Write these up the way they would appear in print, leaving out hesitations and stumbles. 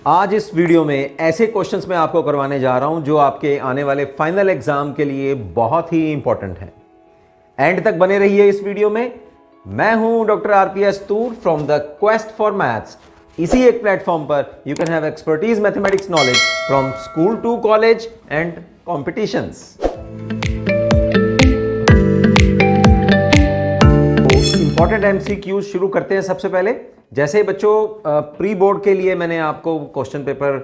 आज इस वीडियो में ऐसे क्वेश्चंस मैं आपको करवाने जा रहा हूं जो आपके आने वाले फाइनल एग्जाम के लिए बहुत ही इंपॉर्टेंट है। एंड तक बने रहिए इस वीडियो में। मैं हूं doctor RPS Toor from the quest for maths. इसी एक प्लेटफॉर्म पर you can have expertise mathematics knowledge from school to college and competitions. Important MCQs शुरू करते हैं। सबसे पहले जैसे बच्चों प्री बोर्ड के लिए मैंने आपको क्वेश्चन पेपर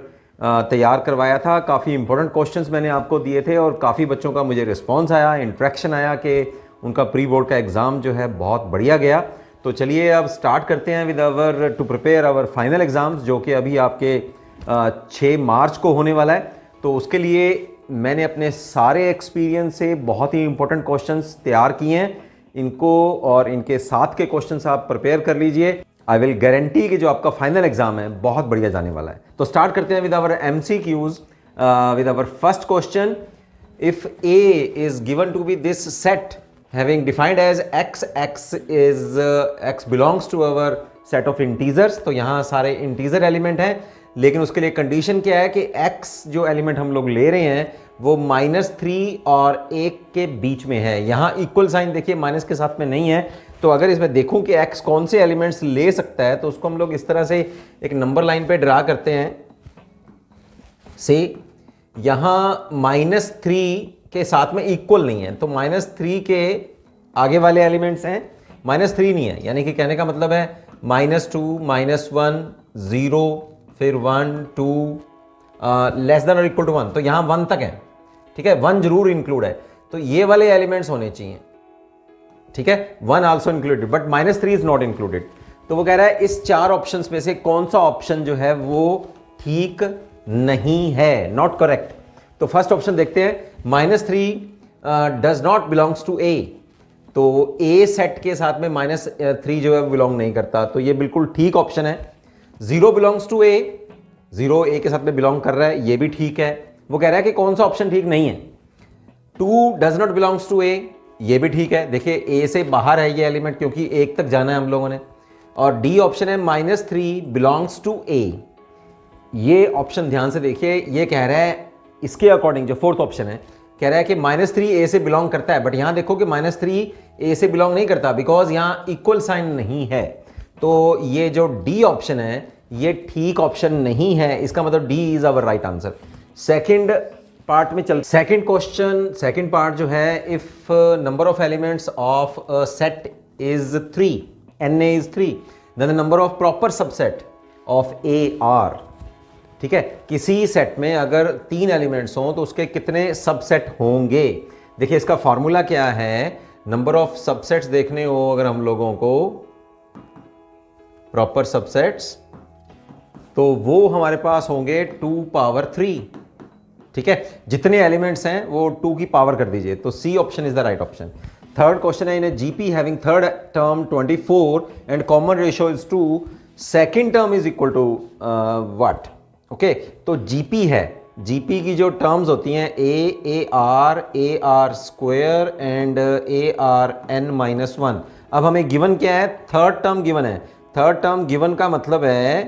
तैयार करवाया था, काफ़ी इंपॉर्टेंट क्वेश्चंस मैंने आपको दिए थे और काफ़ी बच्चों का मुझे रिस्पांस आया, इंट्रैक्शन आया कि उनका प्री बोर्ड का एग्ज़ाम जो है बहुत बढ़िया गया। तो चलिए अब स्टार्ट करते हैं with our to prepare our final exams जो कि अभी आपके 6 मार्च को होने वाला है। तो उसके लिए मैंने अपने सारे एक्सपीरियंस से बहुत ही इंपॉर्टेंट क्वेश्चंस तैयार किए हैं। इनको और इनके साथ के क्वेश्चंस आप प्रिपेयर कर लीजिए। आई विल गारंटी कि जो आपका फाइनल एग्जाम है बहुत बढ़िया जाने वाला है। तो स्टार्ट करते हैं with our MCQs with our first question. If A is given to be this set having defined as x, x belongs to our set of integers. तो यहाँ सारे इंटीजर एलिमेंट हैं, लेकिन उसके लिए कंडीशन क्या है कि x जो एलिमेंट हम लोग ले रहे हैं वो -3 और 1 के बीच में है। यहाँ इक्वल साइन देखिए माइनस के साथ में नहीं है। तो अगर इसमें देखूं कि x कौन से एलिमेंट्स ले सकता है तो उसको हम लोग इस तरह से एक नंबर लाइन पे ड्रा करते हैं। से यहाँ -3 के साथ में इक्वल नहीं है, तो -3 के आगे वाले एलिमेंट्स हैं, -3 नहीं है, यानी कि कहने का मतलब है -2, -1, 0, फिर 1, 2, लेस देन और इक्वल टू 1। तो यहाँ 1 तक है, ठीक है, 1 जरूर इंक्लूड है। तो ये वाले एलिमेंट्स होने चाहिए, ठीक है, 1 also included, but -3 is not included. तो वो कह रहा है इस 4 ऑप्शंस में से कौन सा ऑप्शन जो है वो ठीक नहीं है, नॉट करेक्ट। तो फर्स्ट ऑप्शन देखते हैं, -3 डज नॉट बिलोंग्स टू ए। तो ए सेट के साथ में -3 जो है बिलोंग नहीं करता, तो ये बिल्कुल ठीक ऑप्शन है। 0 बिलोंग्स टू ए, 0 ए के साथ में बिलोंग कर रहा है, ये भी ठीक है। वो कह रहा है कि कौन सा ऑप्शन ठीक नहीं है। 2 डज नॉट बिलोंग्स टू ए, ये भी ठीक है। देखिए ए से बाहर है ये एलिमेंट क्योंकि 1 तक जाना है हम लोगों ने। और डी ऑप्शन है -3 बिलोंग्स टू ए, ये ऑप्शन ध्यान से देखिए, ये कह रहा है इसके अकॉर्डिंग जो फोर्थ ऑप्शन है कह रहा है कि -3 ए से बिलोंग करता है, बट यहां देखो कि -3 ए से बिलोंग नहीं करता बिकॉज यहां इक्वल साइन नहीं है। तो ये जो डी ऑप्शन है ये ठीक ऑप्शन नहीं है, इसका मतलब D is our right answer. Second part में चल, सेकंड क्वेश्चन, सेकंड पार्ट जो है, if number of elements of a set is 3, na is 3, then the number of proper subset of A are. ठीक है, किसी सेट में अगर 3 elements हों तो उसके कितने सबसेट होंगे। देखिए इसका फॉर्मूला क्या है, नंबर ऑफ सबसेट्स देखने हो अगर हम लोगों को, प्रॉपर सबसेट्स, तो वो हमारे पास होंगे 2 पावर 3। ठीक है, जितने एलिमेंट्स हैं वो 2 की पावर कर दीजिए, तो C option is the right option. Third question है, in a GP having third term 24 and common ratio is 2, second term is equal to what. Okay, तो जीपी है, जीपी की जो टर्म्स होती हैं a r square and a r n - 1। अब हमें given क्या है, थर्ड टर्म गिवन है। थर्ड टर्म गिवन का मतलब है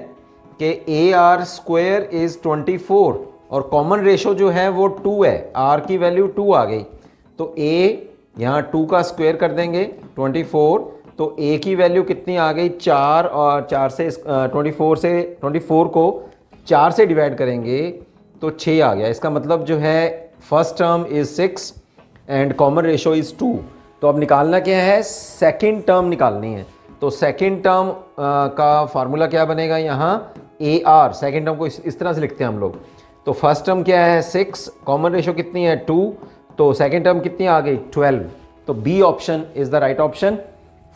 कि ए आर स्क्वायर इज 24 और कॉमन रेशो जो है वो 2 है, आर की वैल्यू 2 आ गई, तो ए यहाँ 2 का स्क्वायर कर देंगे 24, तो ए की वैल्यू कितनी आ गई 4, और 4 से 24 को 4 से डिवाइड करेंगे तो 6 आ गया। इसका मतलब जो है first term is 6 and common ratio is 2। तो अब निकालना क्या है, सेकेंड टर्म निकालनी है। तो सेकेंड टर्म का फार्मूला क्या बनेगा, यहाँ ए आर, सेकेंड टर्म को इस तरह से लिखते हैं हम लोग। तो फर्स्ट टर्म क्या है 6, कॉमन रेशो कितनी है 2, तो सेकेंड टर्म कितनी आ गई 12। तो B option is the right option.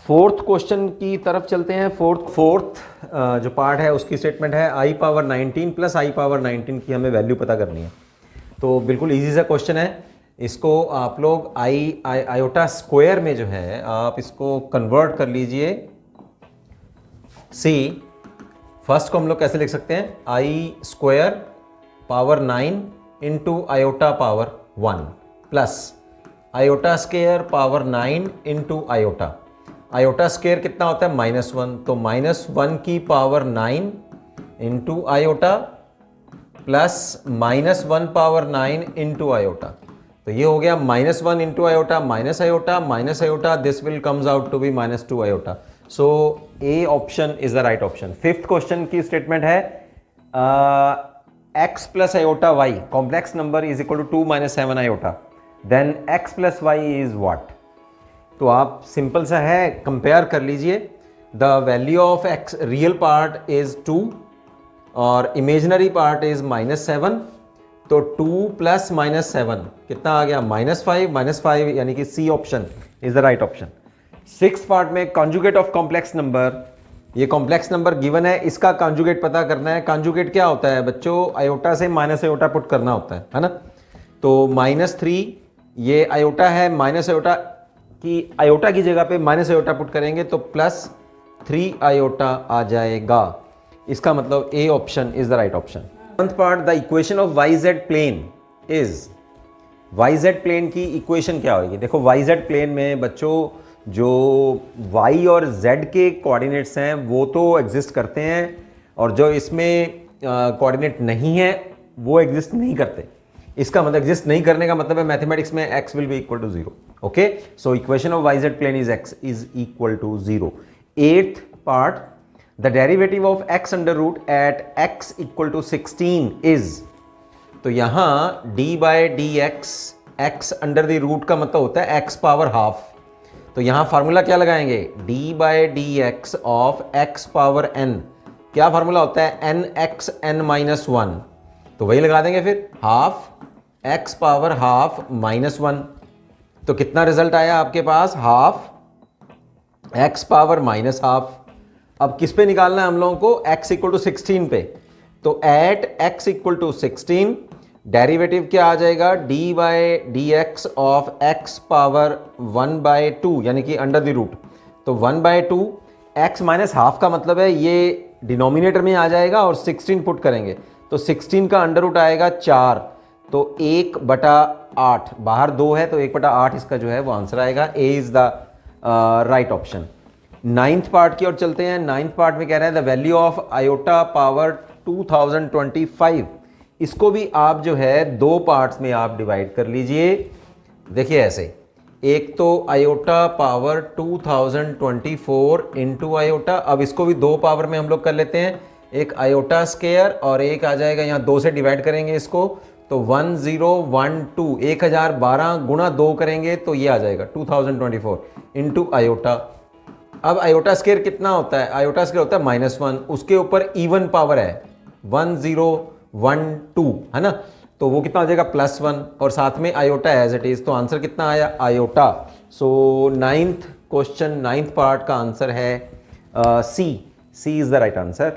Fourth question की तरफ चलते हैं। फोर्थ जो पार्ट है उसकी स्टेटमेंट है i power 19 plus i power 19 की हमें वैल्यू पता करनी है। तो बिल्कुल इजी सा क्वेश्चन है, इसको आप लोग आयोटा स्क्वायर में जो है आप इसको कन्वर्ट कर लीजिए। सी फर्स्ट को हम लोग कैसे लिख सकते हैं, i square power 9 into iota power 1 plus iota square power 9 into iota. Iota square कितना होता है -1, तो -1 की power 9 into iota plus -1/9 into iota. तो ये हो गया -1 into iota minus iota, this will comes out to be -2 iota. So A option is the right option. Fifth question की स्टेटमेंट है x plus iota y complex number is equal to 2 - 7 iota, then x plus y is what. तो आप simple सा है, compare कर लीजिए। The value of x real part is 2 और imaginary part is -7। तो 2 प्लस -7 कितना आ गया, -5 यानी कि C option is the right option. Six part में कॉन्जुगेट ऑफ कॉम्प्लेक्स नंबर, ये कॉम्प्लेक्स नंबर गिवन है, इसका कॉन्जुगेट पता करना है। कॉन्जुगेट क्या होता है बच्चों, आयोटा से माइनस आयोटा पुट करना होता है ना। तो -3 ये आयोटा है, माइनस आयोटा की जगह पे माइनस आयोटा पुट करेंगे तो +3 आयोटा आ जाएगा। इसका मतलब A option is the right option. Seventh part, the equation of Y Z plane is, Y Z plane की इक्वेशन क्या होगी। देखो वाई जेड प्लेन में बच्चों जो y और z के कोऑर्डिनेट्स हैं वो तो एग्जिस्ट करते हैं और जो इसमें कोऑर्डिनेट नहीं है वो एग्जिस्ट नहीं करते। इसका मतलब एग्जिस्ट नहीं करने का मतलब है मैथमेटिक्स में x will be equal to 0। Okay, so equation of y z plane is x is equal to 0। Eighth part, the derivative of x under root at x equal to 16 is. तो यहां d/dx x under the root का मतलब होता है x power half. तो यहां formula क्या लगाएंगे, d/dx of x power n। क्या फार्मूला होता है, nx n-1। तो वही लगा देंगे फिर, हाफ x पावर हाफ -1। तो कितना रिजल्ट आया आपके पास, हाफ x पावर -हाफ। अब किस पे निकालना है हम लोगों को, x इक्वल टू 16 पे। तो at x equal to 16 derivative क्या आ जाएगा, d/dx ऑफ x पावर 1/2 यानी कि अंडर द रूट। तो 1/2 x माइनस हाफ का मतलब है ये डिनोमिनेटर में आ जाएगा और 16 पुट करेंगे तो 16 का अंडर रूट आएगा 4। तो 1/8, बाहर 2 है तो 1/8 इसका जो है वो आंसर आएगा। A is the right option. Ninth part की ओर चलते हैं। नाइन्थ पार्ट में कह रहे हैं the value of iota power 2025। इसको भी आप जो है दो पार्ट्स में आप डिवाइड कर लीजिए। देखिए ऐसे, एक तो आयोटा पावर 2024 इंटू आयोटा। अब इसको भी दो पावर में हम लोग कर लेते हैं, एक आयोटा स्क्वायर और एक आ जाएगा यहाँ 2 से डिवाइड करेंगे इसको तो 1012 1012 गुणा 2 करेंगे तो ये आ जाएगा 2024 इंटू आयोटा। अब आयोटा स्क्वायर कितना होता है, आयोटा स्क्वायर होता है -1, उसके ऊपर इवन पावर है 1012 है ना, तो वो कितना हो जाएगा +1 और साथ में आयोटा एज इट इज। तो आंसर कितना आया, iota. So ninth question, ninth part का आंसर है C is the right answer.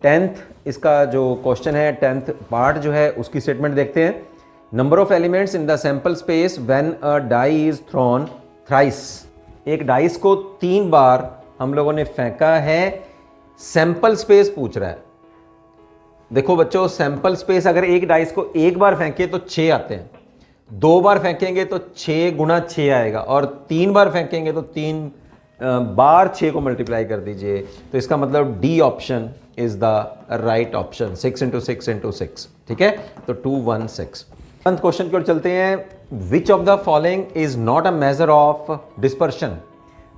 10th इसका जो क्वेश्चन है, 10th पार्ट जो है उसकी स्टेटमेंट देखते हैं। Number of elements in the sample space when a die is thrown thrice. एक डाइस को 3 बार हम लोगों ने फेंका है, सैंपल स्पेस पूछ रहा है। देखो बच्चों, सैंपल स्पेस अगर एक डाइस को एक बार फेंके तो 6 आते हैं, 2 बार फेंकेंगे तो 6 गुना 6 आएगा और 3 बार फेंकेंगे तो 3 बार 6 को मल्टीप्लाई कर दीजिए। तो इसका मतलब D option is the right option, 6 × 6 × 6। ठीक है, तो 216। क्वेश्चन की ओर चलते हैं। Which of the following is not a measure of dispersion.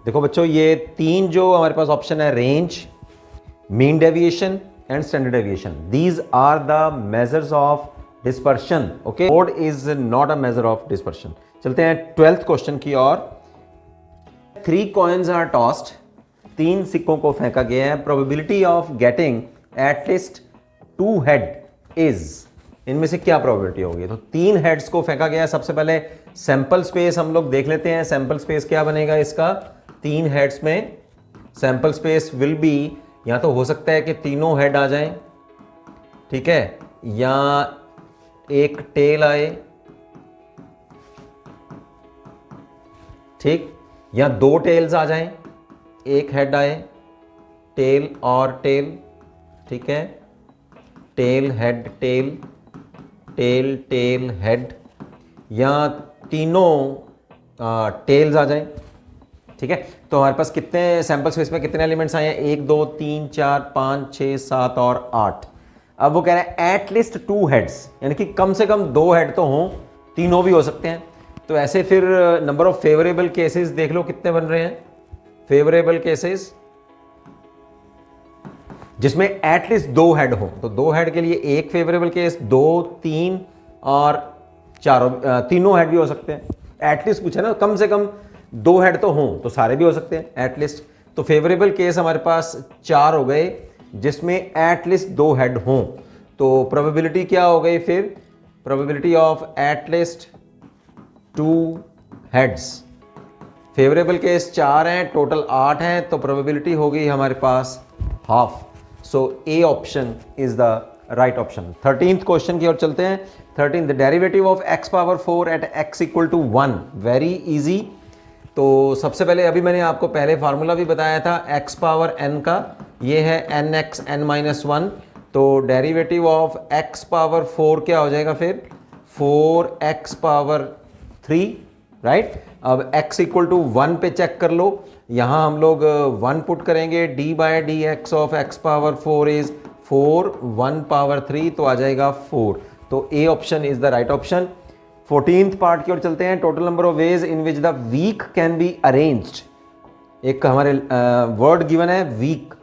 देखो बच्चों, ये 3 जो हमारे पास ऑप्शन है, range, mean deviation and standard deviation, these are the measures of dispersion. Okay, mode is not a measure of dispersion. चलते हैं 12th question की ओर। 3 कॉइन्स आर टॉस्ड, 3 सिक्कों को फेंका गया है। Probability of getting at least 2 head is, इनमें से क्या प्रोबेबिलिटी होगी। तो 3 हेड्स को फेंका गया है। सबसे पहले सैंपल स्पेस हम लोग देख लेते हैं। सैंपल स्पेस क्या बनेगा इसका, 3 हेड्स में सैंपल स्पेस विल बी, या तो हो सकता है कि तीनों हेड आ जाएं, ठीक है, या एक टेल आए, ठीक, या 2 टेल्स आ जाएं, एक हेड आए, टेल और टेल, ठीक है, tail head tail, tail tail head, या तीनों टेल्स आ जाएं। ठीक है, तो हमारे पास कितने सैंपल स्पेस में कितने एलिमेंट्स आए हैं, 1 2 3 4 5 6 7 और 8। अब वो कह रहा है एटलीस्ट 2 हेड्स, यानी कि कम से कम 2 हेड तो हों, तीनों भी हो सकते हैं। तो ऐसे फिर नंबर ऑफ फेवरेबल केसेस देख लो कितने बन रहे हैं। फेवरेबल केसेस जिसमें एटलीस्ट 2 हेड हो, तो 2 हेड के लिए एक फेवरेबल केस, 2, 3 और तीनों हेड भी हो सकते हैं। एटलीस्ट पूछा ना, कम से कम 2 हेड तो हों, तो सारे भी हो सकते हैं एटलीस्ट। तो फेवरेबल केस हमारे पास 4 हो गए जिसमें एटलीस्ट 2 हेड हों। तो प्रोबेबिलिटी क्या हो गई फिर? Probability of at least 2 heads. Favourable case 4 हैं, टोटल 8 हैं, तो प्रोबेबिलिटी हो गई हमारे पास half. So A option is the right option. 13th question की ओर चलते हैं। 13 the derivative of x power 4 at x equal to 1। Very easy. तो सबसे पहले अभी मैंने आपको पहले फार्मूला भी बताया था x पावर n का, ये है nx n माइनस 1। तो डेरिवेटिव ऑफ x पावर 4 क्या हो जाएगा फिर? 4x power 3, right. अब x इक्वल टू 1 पे चेक कर लो, यहां हम लोग 1 पुट करेंगे, d by D X of x power 4 is 4, 1 power 3, तो आ जाएगा 4। तो A option is the right option. 14th part की ओर चलते हैं। Total number of ways in which the week can be arranged. एक हमारे वर्ड गिवन है वीक,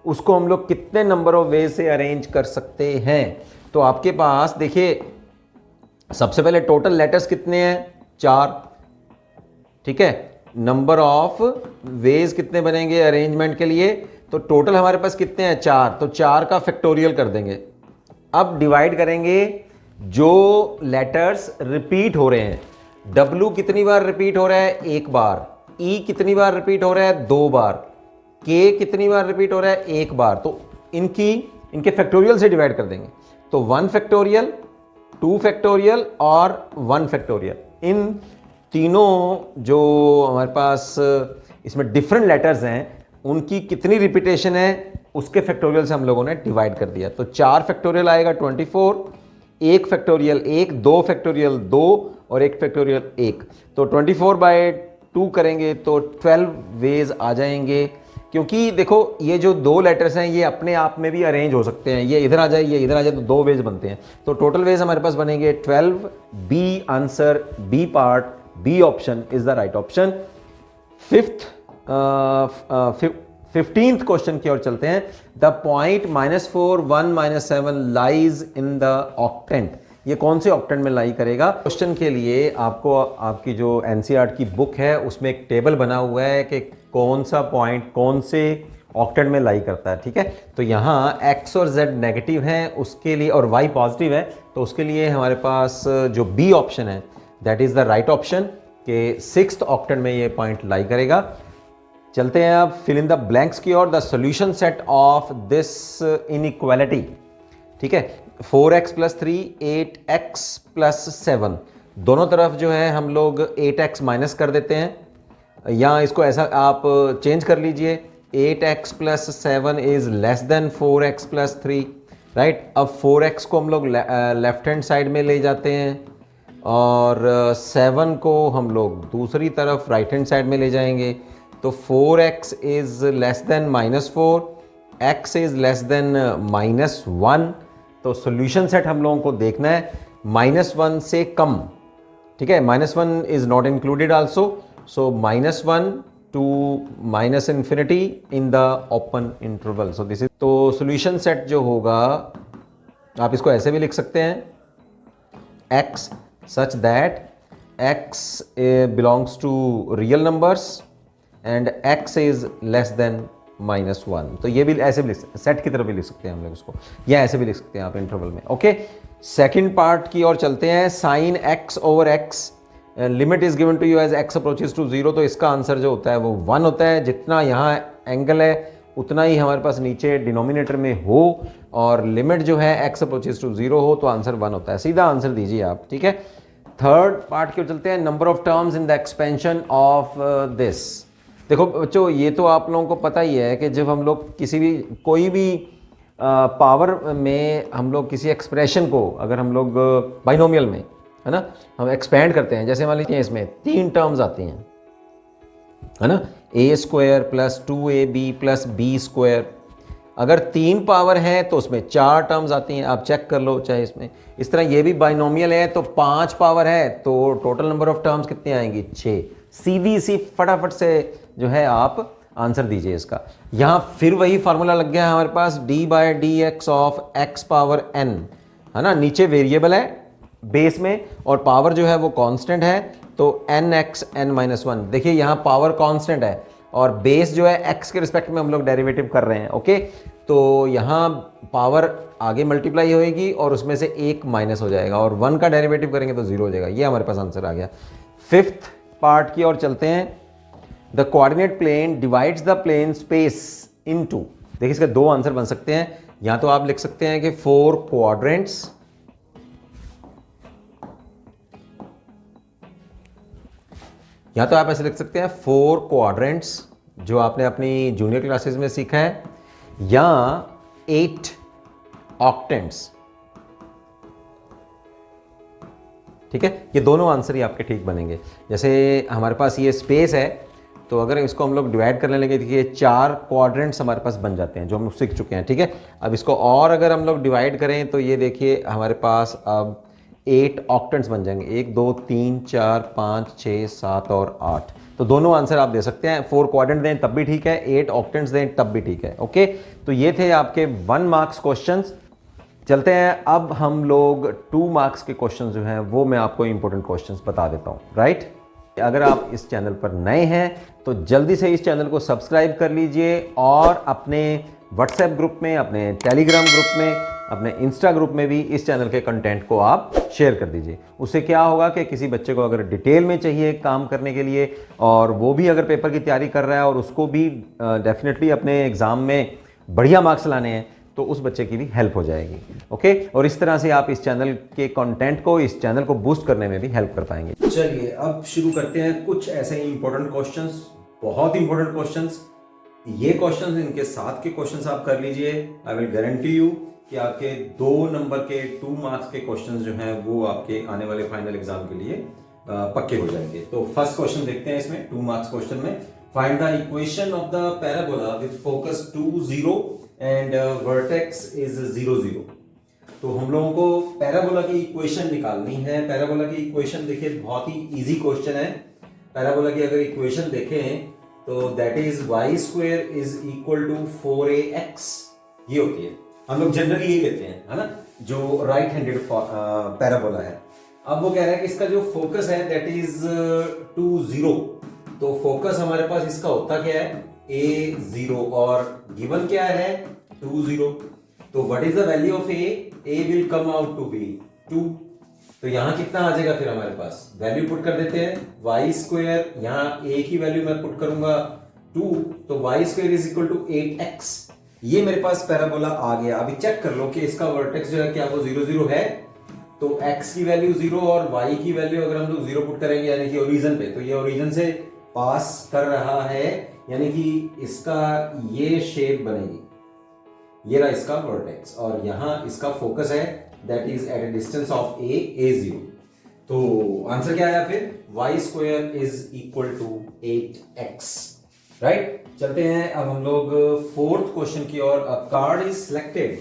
उसको हम लोग कितने नंबर ऑफ वेज से अरेंज कर सकते हैं? तो आपके पास देखिए, सबसे पहले टोटल लेटर्स कितने हैं? 4, ठीक है। नंबर ऑफ वेज कितने बनेंगे अरेंजमेंट के लिए? तो टोटल हमारे पास कितने हैं? 4, तो 4 का फैक्टोरियल कर देंगे। अब डिवाइड करेंगे जो लेटर्स रिपीट हो रहे हैं। W कितनी बार रिपीट हो रहा है? 1 बार। E कितनी बार रिपीट हो रहा है? 2 बार। K कितनी बार रिपीट हो रहा है? 1 बार। तो इनके फैक्टोरियल से डिवाइड कर देंगे। तो 1 फैक्टोरियल, 2 फैक्टोरियल और 1 फैक्टोरियल। इन तीनों जो हमारे पास इसमें डिफरेंट लेटर्स हैं, उनकी कितनी रिपीटेशन है उसके फैक्टोरियल से हम लोगों ने डिवाइड कर दिया। तो 4 फैक्टोरियल आएगा 24, 1 फैक्टोरियल 1, 2 फैक्टोरियल 2 और 1 फैक्टोरियल 1। तो 24/2 करेंगे तो 12 वेज आ जाएंगे। क्योंकि देखो ये जो 2 लेटर्स हैं ये अपने आप में भी अरेंज हो सकते हैं, ये इधर आ जाए ये इधर आ जाए, तो 2 वेज बनते हैं। तो टोटल वेज हमारे पास बनेंगे 12। B answer, B part, B option is the right option. 15th question की ओर चलते हैं। The point -4, 1, -7 lies in the octant. ये कौन से ऑक्टेंट में लाई करेगा? क्वेश्चन के लिए आपको आपकी जो एनसीईआरटी की बुक है उसमें एक टेबल बना हुआ है कि कौन सा पॉइंट कौन से ऑक्टेंट में लाई करता है, ठीक है। तो यहाँ x और z नेगेटिव हैं उसके लिए और y पॉजिटिव है, तो उसके लिए हमारे पास जो बी ऑप्शन है that is the right option के 6th ऑक्टेंट में ये पॉइंट लाई करेगा। चलते हैं अब फिल इन द ब्लैंक्स की ओर। The solution set of this inequality, ठीक है। 4x + 3, 8x + 7, दोनों तरफ जो है हम लोग 8x माइनस कर देते हैं, या इसको ऐसा आप चेंज कर लीजिए, 8x + 7 is less than 4x + 3, right. अब 4x को हम लोग लेफ्ट हैंड साइड में ले जाते हैं और 7 को हम लोग दूसरी तरफ राइट हैंड साइड में ले जाएंगे। तो 4x is less than -4, x is less than -1। तो सॉल्यूशन सेट हम लोगों को देखना है -1 से कम, ठीक है। -1 is not included also, so -1 to -∞ in the open interval. So this is, तो सॉल्यूशन सेट जो होगा आप इसको ऐसे भी लिख सकते हैं, x such that x belongs to real numbers and x is less than -1। तो ये भी ऐसे भी लिख सकते हैं, सेट की तरफ भी लिख सकते हैं हम लोग इसको, या ऐसे भी लिख सकते हैं आप इंटरवल में, ओके। सेकंड पार्ट की ओर चलते हैं। Sine x over x, limit is given to you as x approaches to 0। तो इसका आंसर जो होता है वो 1 होता है। जितना यहाँ एंगल है उतना ही हमारे पास नीचे डिनोमिनेटर में हो, और लिमिट जो है x अप्रोचेस टू 0 हो तो आंसर 1 होता है। सीधा आंसर दीजिए आप, ठीक है। थर्ड पार्ट की ओर चलते हैं। Number of terms in the expansion of this. देखो बच्चों, ये तो आप लोगों को पता ही है कि जब हम लोग कोई भी पावर में हम लोग किसी एक्सप्रेशन को अगर हम लोग बाइनोमियल में, है ना, हम एक्सपेंड करते हैं, जैसे मान लीजिए इसमें 3 टर्म्स आती हैं, है ना, a² + 2ab + b²। अगर 3 पावर है तो उसमें 4 टर्म्स आती हैं, आप चेक कर लो चाहे इसमें। इस तरह ये भी बाइनोमियल है तो 5 पावर है तो टोटल नंबर ऑफ टर्म्स कितनी आएंगी, 6। सीधी सी फटाफट से जो है आप आंसर दीजिए इसका। यहाँ फिर वही फार्मूला लग गया है हमारे पास, d/dx of x power n, है ना। नीचे वेरिएबल है बेस में और पावर जो है वो कांस्टेंट है, तो nx n-1। देखिए यहाँ पावर कांस्टेंट है और बेस जो है x के रिस्पेक्ट में हम लोग डेरिवेटिव कर रहे हैं, ओके। तो यहाँ पावर आगे मल्टीप्लाई होएगी और उसमें से 1 माइनस हो जाएगा और 1 का डेरिवेटिव करेंगे तो 0 हो जाएगा। ये हमारे पास आंसर आ गया। 5th पार्ट की ओर चलते हैं। The coordinate plane divides the plane space into. देखिए इसके 2 आंसर बन सकते हैं। या तो आप लिख सकते हैं कि 4 क्वाड्रेंट्स, या तो आप ऐसे लिख सकते हैं 4 क्वाड्रेंट्स जो आपने अपनी जूनियर क्लासेस में सीखा है, या 8 ऑक्टेंट्स। ठीक है, ये दोनों आंसर ही आपके ठीक बनेंगे। जैसे हमारे पास ये स्पेस है तो अगर इसको हम लोग डिवाइड करने लगे, देखिए 4 क्वाड्रेंट्स हमारे पास बन जाते हैं जो हम सीख चुके हैं। ठीक है, अब इसको और अगर हम लोग डिवाइड करें तो ये देखिए हमारे पास अब 8 ऑक्टेंट्स बन जाएंगे, 1 2 3 4 5 6 7 और 8। तो दोनों आंसर आप दे सकते हैं। 4 क्वाड्रेंट दें तब भी ठीक है, 8 ऑक्टेंट्स दें तब भी ठीक है, ओके। तो ये थे आपके 1 मार्क्स क्वेश्चंस। चलते हैं अब हम लोग 2 मार्क्स के क्वेश्चंस जो हैं वो मैं आपको इंपॉर्टेंट क्वेश्चंस बता देता हूँ, राइट। अगर आप इस चैनल पर नए हैं तो जल्दी से इस चैनल को सब्सक्राइब कर लीजिए और अपने व्हाट्सएप ग्रुप में, अपने टेलीग्राम ग्रुप में, अपने इंस्टा ग्रुप में भी इस चैनल के कंटेंट को आप शेयर कर दीजिए। उससे क्या होगा कि किसी बच्चे को अगर डिटेल में चाहिए काम करने के लिए और वो भी अगर पेपर की तैयारी कर रहा है और उसको भी डेफिनेटली अपने एग्ज़ाम में बढ़िया मार्क्स लाने हैं तो उस बच्चे की भी हेल्प हो जाएगी, ओके। और इस तरह से आप इस चैनल के कंटेंट को, इस चैनल को बूस्ट करने में भी हेल्प कर पाएंगे। चलिए अब शुरू करते हैं कुछ ऐसे इंपॉर्टेंट क्वेश्चंस, बहुत इंपॉर्टेंट क्वेश्चंस। ये क्वेश्चंस, इनके साथ के क्वेश्चंस आप कर लीजिए। आई विल गारंटी यू कि आपके 2 नंबर के 2 मार्क्स के क्वेश्चंस जो हैं वो आपके आने वाले फाइनल एग्जाम के लिए पक्के हो जाएंगे। तो फर्स्ट क्वेश्चन देखते हैं इसमें 2 मार्क्स क्वेश्चन में। Find the equation of the parabola with focus 2 0 and vertex is 0 0। तो हम लोगों को पैराबोला की इक्वेशन निकालनी है। पैराबोला की इक्वेशन देखिए बहुत ही इजी क्वेश्चन है। पैराबोला की अगर इक्वेशन देखें तो that is y square is equal to 4ax, ये होती है। हम लोग जनरली ये लेते हैं, है ना, जो राइट हैंडेड पैराबोला है। अब वो कह रहा है कि इसका जो फोकस है दैट इज 2 0। तो फोकस हमारे पास इसका होता क्या है, a0, और गिवन क्या है 2 0। तो what is the value of a will come out to be 2। तो यहां कितना आ जाएगा फिर हमारे पास, वैल्यू पुट कर देते हैं y स्क्वायर, यहां a की वैल्यू मैं पुट करूंगा 2, तो y square is equal to 8x। ये मेरे पास पैराबोला आ गया। अभी चेक कर लो कि इसका वर्टेक्स जो है क्या वो 0 0 है। तो x की वैल्यू 0 और y की वैल्यू अगर हम लोग 0 पुट करेंगे यानी कि ओरिजिन पे, तो ये ओरिजिन से पास कर रहा है, यानी कि इसका ये शेप बनेगी। ये रहा इसका वर्टेक्स और यहां इसका फोकस है that is at a distance of a0। तो आंसर क्या आया फिर, y square is equal to 8x, right. चलते हैं अब हम लोग 4th क्वेश्चन की ओर। A card is selected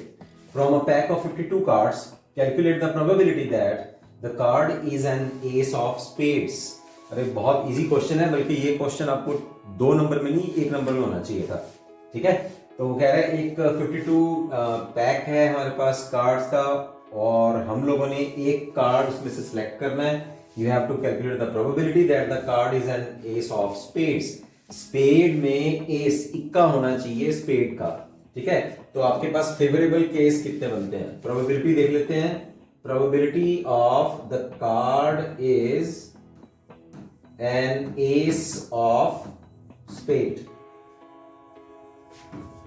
from a pack of 52 cards, calculate the probability that the card is an ace of spades. अरे बहुत इजी क्वेश्चन है, बल्कि ये क्वेश्चन आपको 2 नंबर में नहीं 1 नंबर में होना चाहिए था, ठीक है। तो वो कह रहा है एक 52 पैक है हमारे पास कार्ड्स का और हम लोगों ने एक कार्ड उसमें से सिलेक्ट करना है। You have to calculate the probability that the card is an ace of spades. Spade में एस, इक्का होना चाहिए स्पेड का, ठीक है। तो आपके पास फेवरेबल केस कितने बनते हैं, प्रोबेबिलिटी देख लेते हैं। Probability of the card is an ace of spade.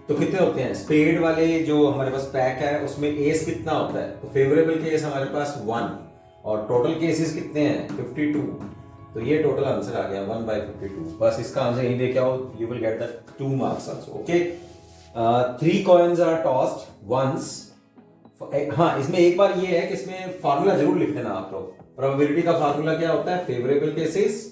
तो कितने होते हैं स्पेड वाले जो हमारे पास पैक है उसमें एस कितना होता है, तो फेवरेबल केस हमारे पास 1 और टोटल केसेस कितने हैं 52। तो ये टोटल आंसर आ गया 1/52। बस इसका आंसर यही देके आओ, you will get the 2 marks also, okay. 3 coins are tossed once. हाँ, इसमें एक बार ये है कि इसमें फार्मूला जरूर लिख देना आप लोग। प्रोबेबिलिटी का फार्मूला क्या होता है, फेवरेबल केसेस,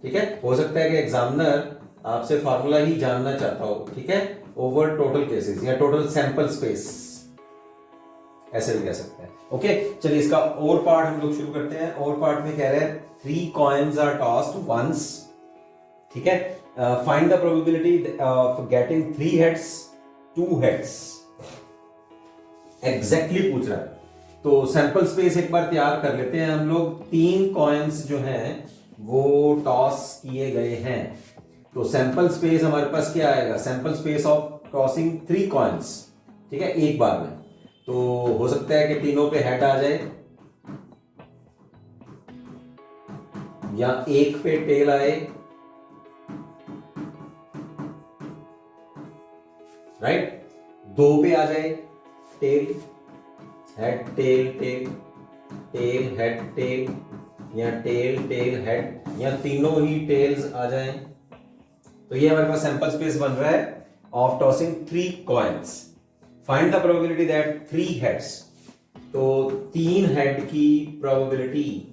ठीक है। हो सकता है कि एग्जामिनर आपसे फार्मूला ही जानना चाहता हो, ठीक है। ओवर टोटल केसेस या टोटल सैंपल स्पेस, ऐसे भी कह सकते हैं। ओके, चलिए इसका और पार्ट हम लोग शुरू करते हैं। और पार्ट में कह रहे हैं 3 कॉइन्स आर टॉस्ड वंस, ठीक है, find the probability of getting 3 heads 2 heads, exactly पूछ रहा है। तो सैंपल स्पेस एक बार तैयार कर लेते हैं हम लोग। 3 कॉइन्स जो हैं वो टॉस किए गए हैं, तो सैंपल स्पेस हमारे पास क्या आएगा, sample space of tossing 3 coins, ठीक है, एक बार में। तो हो सकता है कि तीनों पे हेड आ जाए या एक पे टेल आए, राइट, 2 पे आ जाए tail, head tail tail, tail head tail, या टेल टेल हेड, या तीनों ही टेल्स आ जाएं। तो ये हमारे पास सैंपल स्पेस बन रहा है of tossing 3 coins. Find the probability that 3 heads, तो 3 हेड की प्रोबेबिलिटी,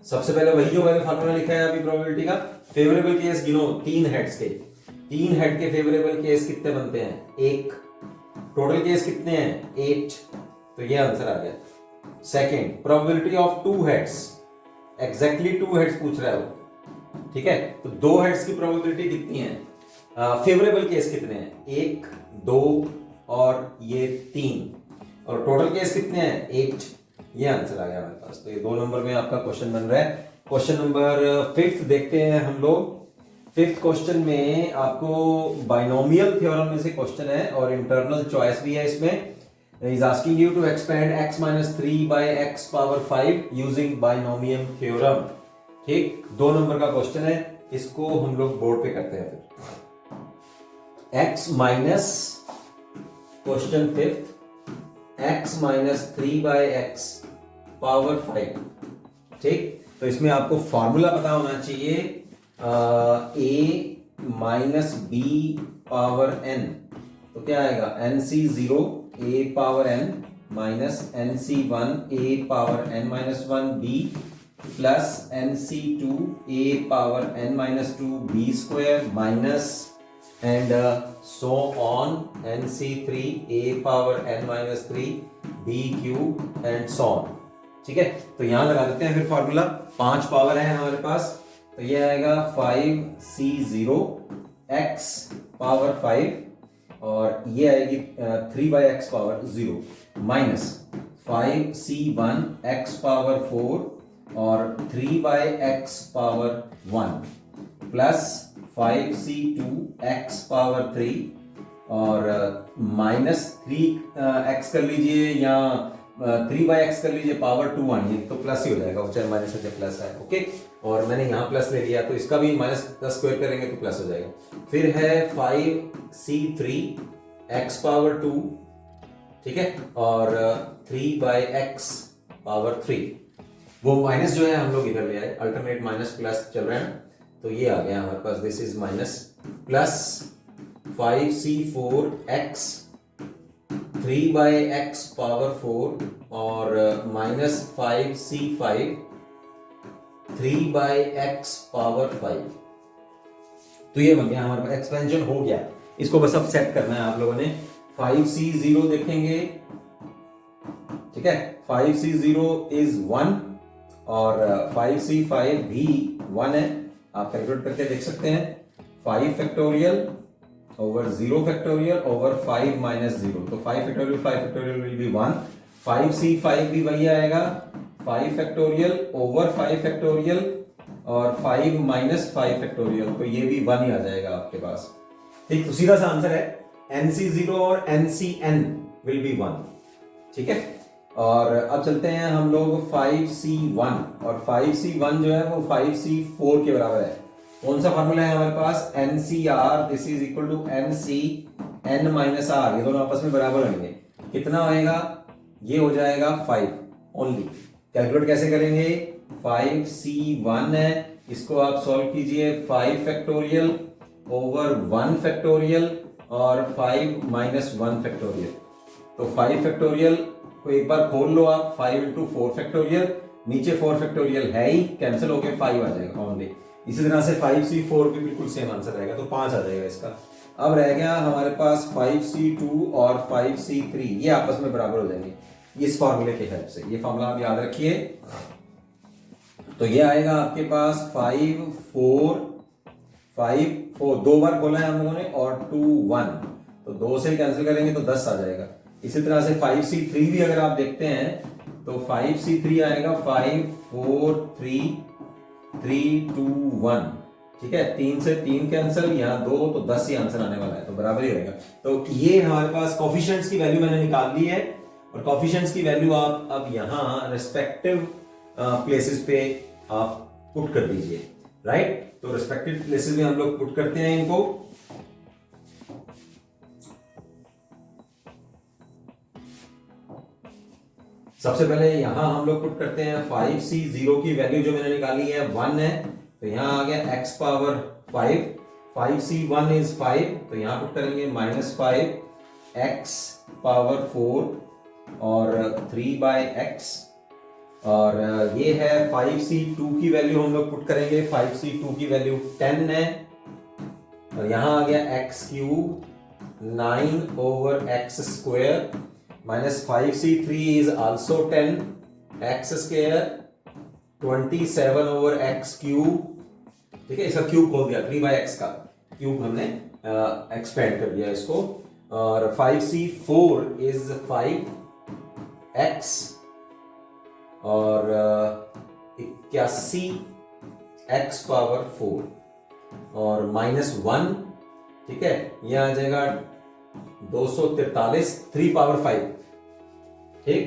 सबसे पहले वही जो मैंने फार्मूला लिखा है अभी प्रोबेबिलिटी का, फेवरेबल केस गिनो 3 हेड्स के। 3 हेड के फेवरेबल केस कितने बनते हैं, 1, टोटल केस कितने हैं, 8, तो ये आंसर आ गया। Second, probability of 2 heads, exactly 2 heads पूछ रहा है वो, ठीक है, तो 2 हेड्स की प्रोबेबिलिटी कितनी है, फेवरेबल केस कितने हैं, 1, 2 और ये 3, और टोटल केस कितने हैं, 8, ये आंसर आ गया हमारे पास। तो ये 2 नंबर में आपका क्वेश्चन बन रहा है। क्वेश्चन नंबर 5 देखते हैं हम लोग। 5th क्वेश्चन में आपको बाइनोमियल थ्योरम में से क्वेश्चन है और इंटरनल चॉइस भी है इसमें। Is asking you to expand x - 3 by x power 5 using binomial theorem, ठीक, 2 नंबर का क्वेश्चन है, इसको हम लोग बोर्ड पे करते हैं फिर। x minus, question 5th, x - 3 by x power 5, ठीक, तो इसमें आपको फॉर्मूला पता होना चाहिए, a minus b power n, तो क्या आएगा, nc0 a power n minus nc1 a power n - 1 b plus nc2 a power n - 2 b square minus and so on nc3 a power n - 3 b cube and so on, ठीक है। तो यहां लगा देते हैं फिर फॉर्मूला, 5 पावर है हमारे पास, तो ये आएगा 5c0 x पावर 5 और ये आएगी 3 by x power 0 minus 5c1 x power 4 और 3 by x power 1 plus 5c2 x power 3 और माइनस 3x कर लीजिए या 3 by x कर लीजिए, पावर 2 आनी है तो प्लस ही हो जाएगा, चाहे माइनस है चाहे प्लस है, ओके। और मैंने यहाँ प्लस ले लिया तो इसका भी माइनस का स्क्वायर करेंगे तो प्लस हो जाएगा। फिर है 5c3 x पावर 2, ठीक है, और 3 by x पावर 3, वो माइनस जो है हम लोग इधर ले आए, अल्टरनेट माइनस प्लस चल रहा है ना, तो ये आ गया हमारे पास, this is minus, plus 5c4 x 3 by x power 4 और minus 5c5 3 by x power 5, तो ये बन गया हमारे पास, एक्सपेंशन हो गया। इसको बस अब सेट करना है आप लोगों ने। 5c0 देखेंगे, ठीक है, 5c0 इज 1 और 5c5 भी 1 है, आप कैलकुलेट करके देख सकते हैं। 5 factorial over 0 factorial over 5 minus 0, तो 5 फैक्टोरियल विल बी 1, 5c5 भी वही आएगा, 5 फैक्टोरियल ओवर 5 फैक्टोरियल और 5 माइनस 5 फैक्टोरियल, तो ये भी 1 ही आ जाएगा आपके पास, ठीक। तो सीधा सा आंसर है nc0 और ncn विल बी 1, ठीक है। और अब चलते हैं हम लोग 5c1, और 5c1 जो है वो 5c4 के बराबर है। कौन सा फॉर्मूला है हमारे पास, ncr, this is equal to nc n minus r, ये दोनों आपस में बराबर होंगे, कितना होएगा, ये हो जाएगा 5 ओनली। कैलकुलेट कैसे करेंगे, 5c1 है, इसको आप सॉल्व कीजिए, 5 फैक्टोरियल ओवर 1 फैक्टोरियल और 5 माइनस 1 फैक्टोरियल, तो 5 फैक्टोरियल को एक बार खोल लो आप, 5 इंटू 4 फैक्टोरियल, नीचे 4 फैक्टोरियल है ही, कैंसिल होके 5 आ जाएगा ओनली। इसी तरह से 5c4 भी बिल्कुल सेम आंसर आएगा, तो 5 आ जाएगा इसका, अब रह गया हमारे पास 5C2 और 5C3, ये आपस में बराबर हो जाएंगे इस फॉर्मूले की हेल्प से। ये फॉर्मूला आप याद रखिए। तो ये आएगा आपके पास 5 4 दो बार बोला है हम लोगों ने, और 2 1, तो 2 से कैंसिल करेंगे तो 10 आ जाएगा। इसी तरह से 5C3 भी अगर आप देखते हैं तो 5C3 आएगा 5 4 3 3 2 1, ठीक है। 3 से 3 कैंसिल, यहाँ 2, तो 10 ही आंसर आने वाला है, तो बराबर ही रहेगा। तो ये हमारे पास कोफिशिएंट्स की वैल्यू मैंने निकाल ली है, और कोफिशिएंट्स की वैल्यू आप अब यहाँ रिस्पेक्टिव प्लेसेस पे आप पुट कर दीजिए, राइट। तो रिस्पेक्टिव प्लेसेस में हम लोग पुट करते हैं इनको। सबसे पहले यहां हम लोग पुट करते हैं 5C0 की वैल्यू जो मैंने निकाली है 1 है, तो यहां आ गया x पावर 5, 5C1 इज 5, तो यहां पुट करेंगे -5 x पावर 4 और 3/x, और ये है 5C2 की वैल्यू हम लोग पुट करेंगे, 5C2 की वैल्यू 10 है, और यहां आ गया x³ 9/x² -5C3 is also 10 x² 27/x³, ठीक है। इसका क्यूब खोल दिया, 3/x का क्यूब हमने एक्सपेंड कर दिया इसको, और 5C4 is 5x और 81x पावर 4 और -1, ठीक है। यह आ जाएगा 243 3 पावर 5, ठीक,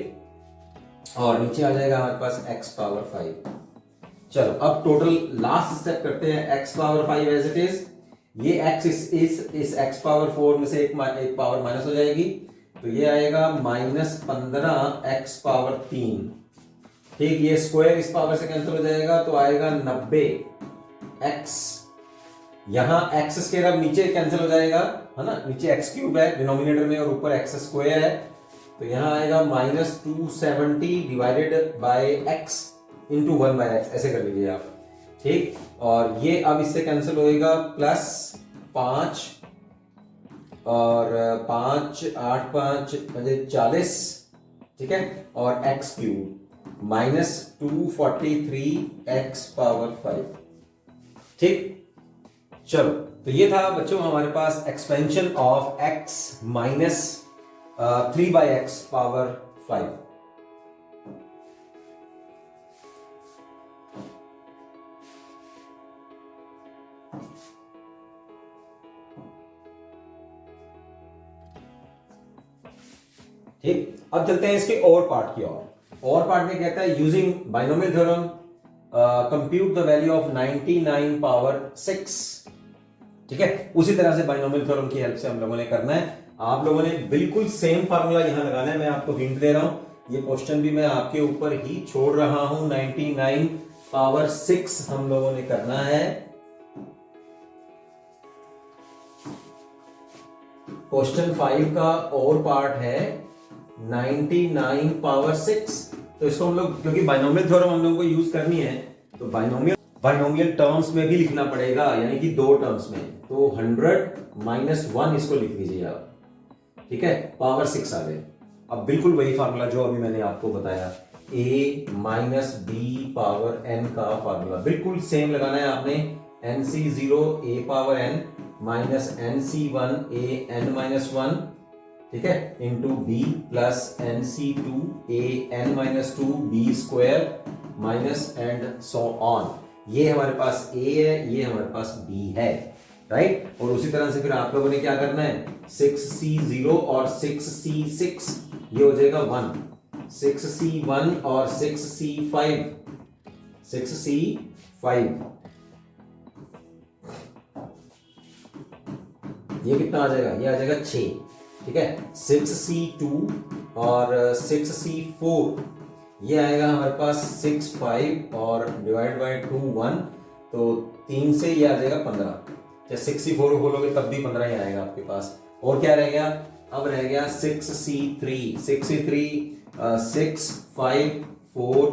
और नीचे आ जाएगा हमारे पास x पावर 5। चलो अब टोटल लास्ट स्टेप करते हैं, x power 5 as it is, ये x इस x पावर 4 में से एक पावर माइनस हो जाएगी, तो ये आएगा -15x पावर 3, ठीक। ये स्क्वायर इस पावर से कैंसिल हो जाएगा, तो आएगा 90x, यहां x² अब नीचे कैंसिल हो जाएगा, है ना, नीचे x³ है डिनोमिनेटर में और ऊपर x² है, तो यहां आएगा -270 divided by x into 1/x, ऐसे कर लीजिए आप, ठीक। और ये अब इससे कैंसिल होएगा, +5 और 5 8 5 40, ठीक है, और x³ -243x पावर 5, ठीक। चलो, तो ये था बच्चों हमारे पास expansion of x minus 3/x power 5। ठीक, अब चलते हैं इसके और पार्ट की और पार्ट में कहता है using binomial theorem compute the value of 99 power 6, ठीक है। उसी तरह से बाइनोमियल थ्योरम की हेल्प से हम लोगों ने करना है। आप लोगों ने बिल्कुल सेम फार्मूला यहां लगाना है, मैं आपको हिंट दे रहा हूं, ये क्वेश्चन भी मैं आपके ऊपर ही छोड़ रहा हूं। 99 पावर 6 हम लोगों ने करना है। क्वेश्चन 5 का और पार्ट है 99 पावर 6, तो इसको हम लोग, क्योंकि बाइनोमियल थ्योरम हम लोगों को यूज करनी है, तो बाइनोमियल टर्म्स में भी लिखना पड़ेगा, यानी कि 2 टर्म्स में, तो 100 - 1 इसको लिख दीजिए आप, ठीक है, पावर 6 आ गए। अब बिल्कुल वही फार्मूला जो अभी मैंने आपको बताया, a minus B power n का फार्मूला बिल्कुल सेम लगाना है आपने। nc0 a power n minus nc1 a n-1, ठीक है, into b plus nc2 a n-2 b square minus and so on. ये हमारे पास a है, ये हमारे पास b है, राइट। और उसी तरह से फिर आप लोगों ने क्या करना है, 6c0 और 6c6, ये हो जाएगा 1, 6c1 और 6c5, 6c5, ये कितना आ जाएगा, ये आ जाएगा 6, ठीक है। 6c2 और 6c4, ये आएगा हमारे पास 6 5 और डिवाइड बाय 2 1, तो 3 से ये आ जाएगा 15, जब 6c4 बोलोगे तब भी 15 ही आएगा आपके पास। और क्या रह गया, अब रह गया 6c3, 6 5 4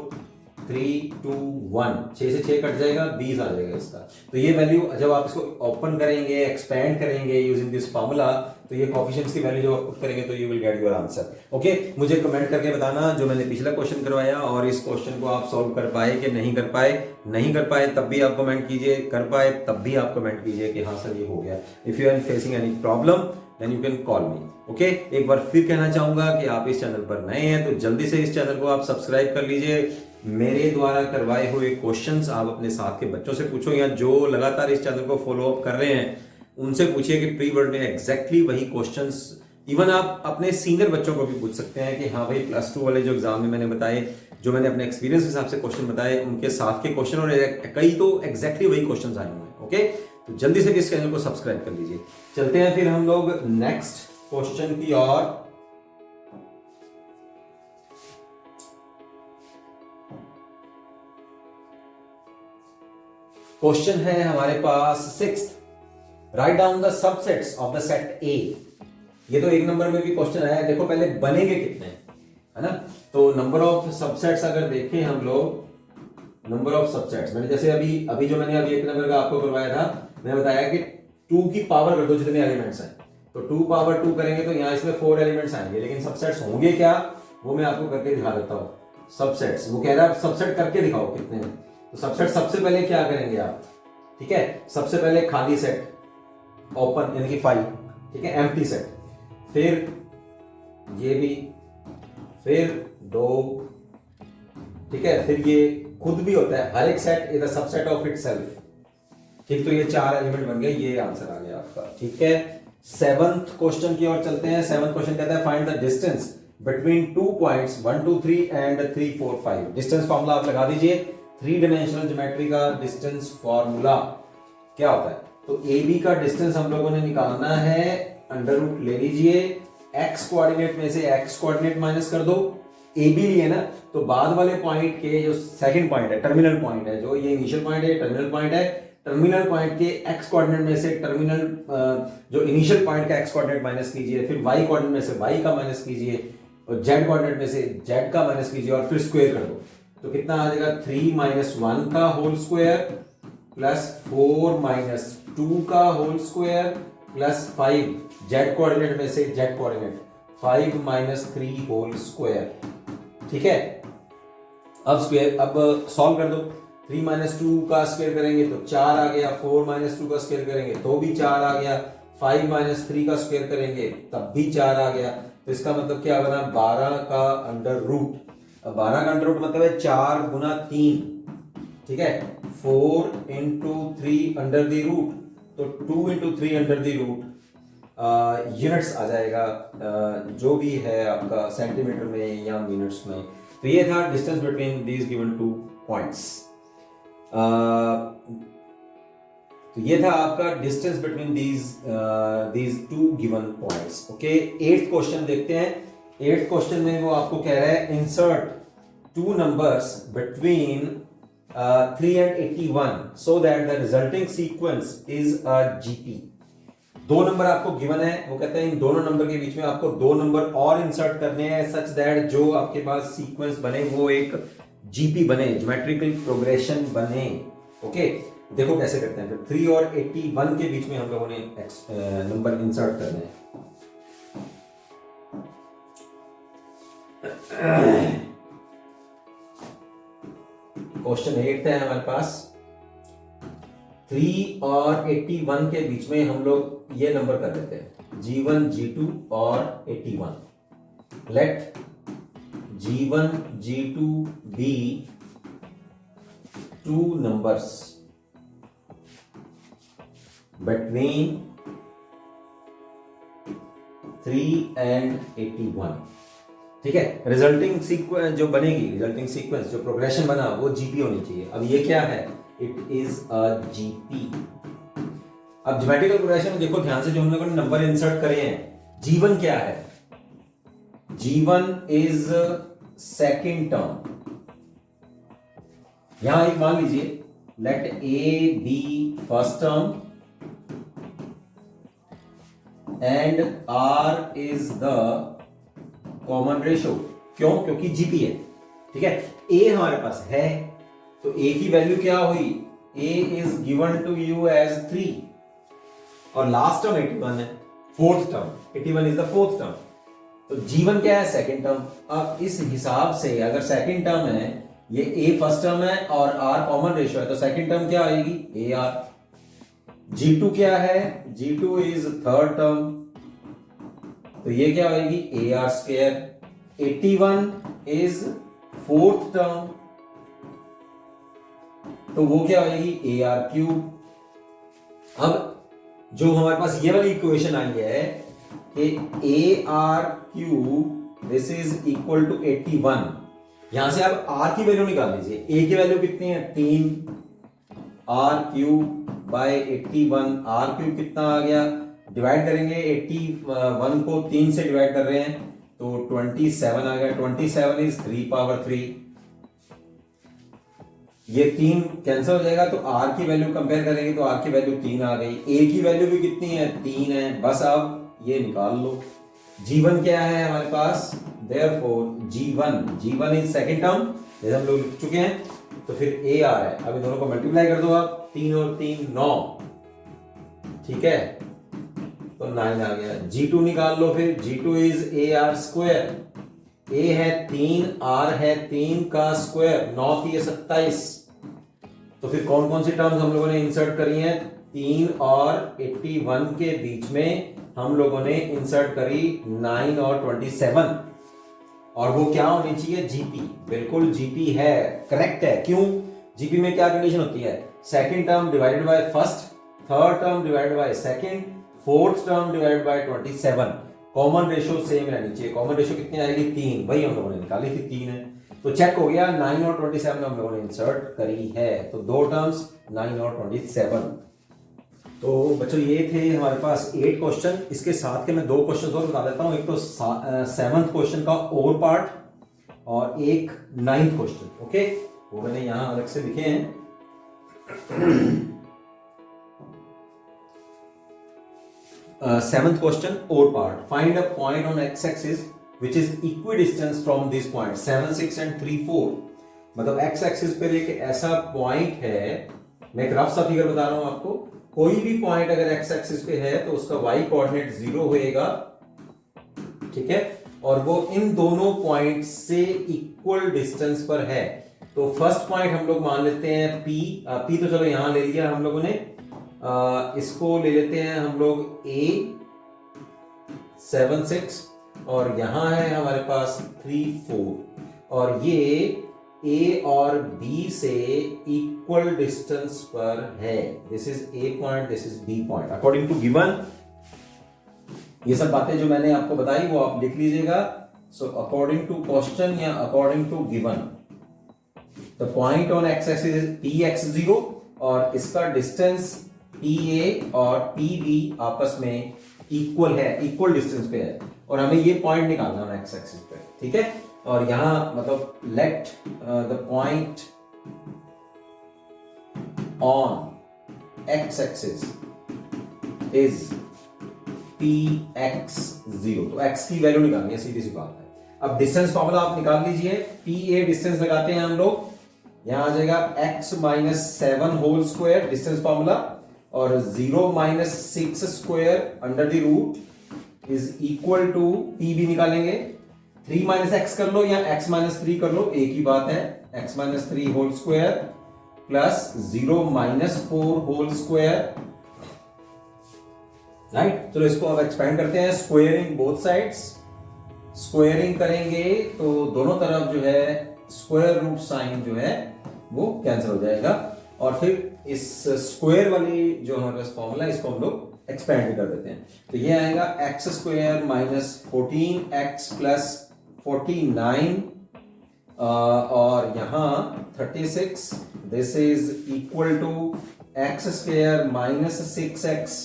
321, 6 से 6 कट जाएगा, 20 आ जाएगा इसका। तो ये वैल्यू जब आप इसको ओपन करेंगे, एक्सपेंड करेंगे यूजिंग दिस फार्मूला, तो ये कोफिशिएंट्स की वैल्यू जब आप पुट करेंगे तो you will get your answer. Okay, मुझे कमेंट करके बताना जो मैंने पिछला क्वेश्चन करवाया और इस क्वेश्चन को आप सॉल्व कर पाए कि नहीं कर पाए। नहीं कर पाए तब भी आप कमेंट कीजिए, कर पाए तब भी आप कमेंट कीजिए कि हाँ सर ये हो गया। If you are facing any problem then you can call me. Okay, एक बार फिर कहना चाहूंगा कि आप इस चैनल पर नए हैं तो जल्दी से इस चैनल को आप सब्सक्राइब कर लीजिए। मेरे द्वारा करवाए हुए क्वेश्चंस आप अपने साथ के बच्चों से पूछो, या जो लगातार इस चैनल को फॉलो अप कर रहे हैं उनसे पूछिए कि प्री बोर्ड में एग्जैक्टली वही क्वेश्चंस, इवन आप अपने सीनियर बच्चों को भी पूछ सकते हैं कि हाँ भाई +2 वाले जो एग्जाम में मैंने बताए, जो मैंने अपने एक्सपीरियंस के हिसाब से क्वेश्चन बताए, उनके साथ के क्वेश्चन और कई तो एग्जैक्टली वही क्वेश्चन आए हुए हैं। ओके, तो जल्दी से इस चैनल को सब्सक्राइब कर लीजिए। चलते हैं फिर हम लोग नेक्स्ट क्वेश्चन की ओर। क्वेश्चन है हमारे पास 6th, write down the subsets of the set ए। ये तो 1 नंबर में भी क्वेश्चन आया है। देखो पहले बनेंगे कितने, है ना। तो नंबर ऑफ सबसेट्स अगर देखें हम लोग, नंबर ऑफ सबसेट्स मैंने जैसे अभी जो मैंने 1 नंबर का आपको करवाया था, मैंने बताया कि 2 की पावर कर दो जितने एलिमेंट्स हैं, तो 2 पावर 2 करेंगे तो यहां इसमें 4 एलिमेंट्स आएंगे, लेकिन सबसेट्स होंगे क्या वो मैं आपको करके दिखा देता हूं। सबसेट्स वो कह रहा है सबसेट करके दिखाओ कितने हैं। तो सबसेट सबसे पहले क्या करेंगे आप, ठीक है, सबसे पहले खाली सेट ओपन यानी कि 5, ठीक है, एम्प्टी सेट, फिर ये भी, फिर 2, ठीक है, फिर ये खुद भी होता है, हर एक set is the subset of itself, ठीक। तो ये 4 एलिमेंट बन गए, ये आंसर आ गया आपका, ठीक है। 7th क्वेश्चन की ओर चलते हैं। 7th क्वेश्चन कहता है find the distance between 2 points 1 2 3 and 3 4 5। Distance formula आप लगा दीजिए। 3 डायमेंशनल ज्योमेट्री का डिस्टेंस फार्मूला क्या होता है, तो ए बी का डिस्टेंस हम लोगों ने निकालना है, अंडर रूट ले लीजिए, एक्स कोऑर्डिनेट में से एक्स कोऑर्डिनेट माइनस कर दो, ए बी लिए ना, तो बाद वाले पॉइंट के जो सेकंड पॉइंट है, टर्मिनल पॉइंट है, जो ये इनिशियल पॉइंट है, टर्मिनल पॉइंट है, टर्मिनल पॉइंट के एक्स कोऑर्डिनेट में से टर्मिनल जो इनिशियल पॉइंट का एक्स कोऑर्डिनेट माइनस कीजिए, फिर वाई कोऑर्डिनेट में से वाई का माइनस कीजिए, और जेड कोऑर्डिनेट में से जेड का माइनस कीजिए, और फिर स्क्वायर कर दो। तो कितना आ जाएगा, 3 - 1 का होल स्क्वायर प्लस 4 - 2 का whole square plus 5 Z coordinate में से जेड कोऑर्डिनेट 5 - 3 होल स्क्वायर, ठीक है। अब स्क्वायर, अब सॉल्व कर दो। 3 - 2 का स्क्वायर करेंगे तो 4 आ गया, 4 - 2 का स्क्वायर करेंगे तो भी 4 आ गया, 5 - 3 का स्क्वायर करेंगे तब भी 4 आ गया। तो इसका मतलब क्या बना, 12 का अंडर रूट। अब 12 का अंडर रूट मतलब है 4 × 3, ठीक है, 4 × 3 अंडर द रूट, तो 2 × 3 अंडर द रूट यूनिट्स आ जाएगा, जो भी है आपका सेंटीमीटर में या मिनट्स में। तो ये था distance between these given 2 points. तो ये था आपका distance between these 2 given points. Okay, 8th question देखते हैं। 8th क्वेश्चन में वो आपको कह रहा है insert 2 numbers between 3 and 81 so that the resulting sequence is a GP। 2 number आपको गिवन है, वो कहते हैं इन दोनों नंबर के बीच में आपको 2 नंबर और इंसर्ट करने हैं सच दैट जो आपके पास सीक्वेंस बने वो एक जीपी बने, ज्योमेट्रिकल प्रोग्रेशन बने। ओके, देखो कैसे करते हैं। फिर 3 और 81 के बीच में हम लोगों ने नंबर इंसर्ट करने हैं। क्वेश्चन 8 है हमारे पास, 3 और 81 के बीच में हम लोग ये नंबर कर देते हैं, G1 G2 और 81। Let G1 G2 be 2 numbers between 3 and 81, ठीक है। रिजल्टिंग सीक्वेंस जो बनेगी, रिजल्टिंग सीक्वेंस जो प्रोग्रेशन बना वो जीपी होनी चाहिए। अब ये क्या है, इट इज अ जीपी। अब ज्योमेट्रिकल प्रोग्रेशन में देखो ध्यान से, जो हम लोगों ने नंबर इंसर्ट करे हैं, जीवन क्या है, जीवन इज सेकंड टर्म। यहां एक मान लीजिए, let A be first term and R is the common ratio. क्यों, क्योंकि जीपी है। ठीक है, ए हमारे पास है तो ए की वैल्यू क्या हुई, a is given to you as 3 और लास्ट टर्म 81 है, fourth term 81 is the fourth term, तो जीवन क्या है, सेकंड टर्म। अब इस हिसाब से अगर सेकंड टर्म है, ये ए फर्स्ट टर्म है और आर कॉमन रेशियो है, तो सेकंड टर्म क्या आएगी, ए आर। G2 क्या है, G2 इज थर्ड टर्म, तो ये क्या आएगी, ए r square. 81 is fourth term, तो वो क्या आएगी, ए आर क्यूब। अब जो हमारे पास ये वाली इक्वेशन आई है कि A R cube this is equal to 81, यहां से आप आर की वैल्यू निकाल लीजिए, ए की वैल्यू कितनी है 3, R cube by 81, R cube कितना आ गया, डिवाइड करेंगे 81 को 3 से डिवाइड कर रहे हैं तो 27 आ गया, 27 इज 3 पावर 3, ये 3 कैंसिल हो जाएगा तो आर की वैल्यू कंपेयर करेंगे तो आर की वैल्यू 3 आ गई, ए की वैल्यू भी कितनी है 3 है, बस अब ये निकाल लो। जीवन क्या है हमारे पास, देयरफॉर जीवन इज सेकंड टर्म, जैसे हम लोग लिख चुके हैं, तो फिर ए आर है। अब इन दोनों को मल्टीप्लाई कर दो आप, 3 और 3 9, ठीक है, तो 9 आ गया। G2 निकाल लो फिर, G2 is a r square, a है 3, आर है 3 का स्क्वायर, 9 3 27, तो फिर कौन कौन सी टर्म्स हम लोगों ने इंसर्ट करी हैं, 3 और 81 के बीच में हम लोगों ने इंसर्ट करी 9 और 27, और वो क्या होनी चाहिए, जीपी, बिल्कुल जीपी है, करेक्ट है। क्यों, जीपी में क्या कंडीशन होती है, second term divided by first, third term divided by second, fourth term divided by 27, common ratio same रहनी चाहिए। कॉमन रेशियो कितनी आएगी, 3, वही हम लोगों ने निकाली थी, 3 है, तो चेक हो गया, 9 और 27 हम लोगों ने इंसर्ट करी है, तो दो टर्म्स 9 और 27। तो बच्चों ये थे हमारे पास 8 क्वेश्चन, इसके साथ के मैं 2 क्वेश्चन और बता देता हूं, एक तो 7th क्वेश्चन का और पार्ट और एक 9th क्वेश्चन, ओके, वो मैंने यहां अलग से लिखे हैं। 7th क्वेश्चन और part, find a point on X axis which is equidistance from this point 7 6 and 3 4, मतलब एक्स एक्सिस पर एक ऐसा पॉइंट है, मैं एक रफ सा फिगर बता रहा हूं आपको, कोई भी पॉइंट अगर एक्स एक्सिस पे है तो उसका वाई कोऑर्डिनेट 0 होएगा, ठीक है, और वो इन दोनों पॉइंट से इक्वल डिस्टेंस पर है। तो फर्स्ट पॉइंट हम लोग मान लेते हैं पी तो चलो यहां ले लिया हम लोगों ने, इसको ले लेते हैं हम लोग A 7 6 और यहां है हमारे पास 3 4 और ये A और B से इक्वल डिस्टेंस पर है, this is A point, this is B point according to given. ये सब बातें जो मैंने आपको बताई वो आप लिख लीजिएगा। सो अकॉर्डिंग टू क्वेश्चन या according to given the point on X axis is Px0 और इसका डिस्टेंस PA और PB आपस में इक्वल है, इक्वल डिस्टेंस पे है और हमें ये पॉइंट निकालना है एक्स एक्सिस पे, ठीक है। और यहां मतलब let the point on X axis is Px0, तो x की वैल्यू निकालनी है, सीधी सी बात है। अब डिस्टेंस फॉर्मूला आप निकाल लीजिए, PA डिस्टेंस लगाते हैं हम लोग, यहां आ जाएगा x - 7 whole square distance formula और 0 - 6 square under the root is equal to PB निकालेंगे, 3 - x कर लो या x - 3 कर लो, एक ही बात है, x - 3 whole square plus 0 - 4 whole square, right. चलो इसको अब एक्सपेंड करते हैं, स्क्वायरिंग बोथ साइड्स, स्क्वायरिंग करेंगे तो दोनों तरफ जो है स्क्वायर रूट साइन जो है वो कैंसिल हो जाएगा और फिर इस स्क्वायर वाली जो हमारे पास फॉर्मूला है इसको हम लोग एक्सपेंड भी कर देते हैं, तो ये आएगा x square minus 14x plus 49 और यहां 36, this is equal to x square minus 6x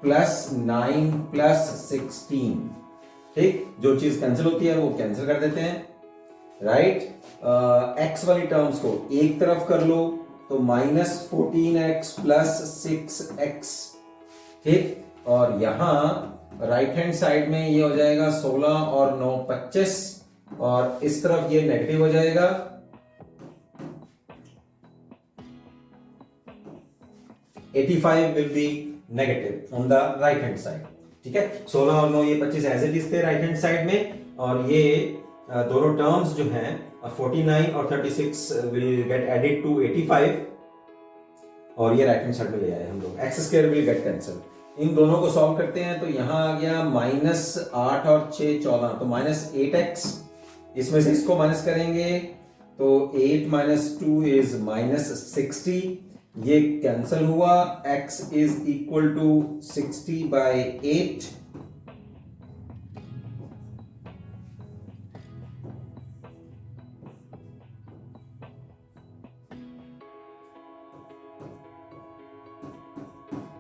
plus 9 plus 16, ठीक, जो चीज कैंसिल होती है वो कैंसिल कर देते हैं, राइट। x वाली टर्म्स को एक तरफ कर लो तो माइनस 14x प्लस 6x, ठीक, और यहां राइट हैंड साइड में ये हो जाएगा 16 और 9 25 और इस तरफ ये नेगेटिव हो जाएगा। $85 will be negative on the right hand side. ठीक है, 16 और 9 ये 25 एज इट इज थे राइट हैंड साइड में, और ये दोनों टर्म्स जो हैं 49 और 36 विल गेट एडेड टू 85 और ये राइट हैंड साइड में ले आए हम लोग। X square will get cancel. इन दोनों को सॉल्व करते हैं तो यहां आ गया -8 और 6 14, तो -8x। इसमें से इसको माइनस करेंगे तो 8 - 2 इज -60, ये कैंसल हुआ। x is equal to 60/8।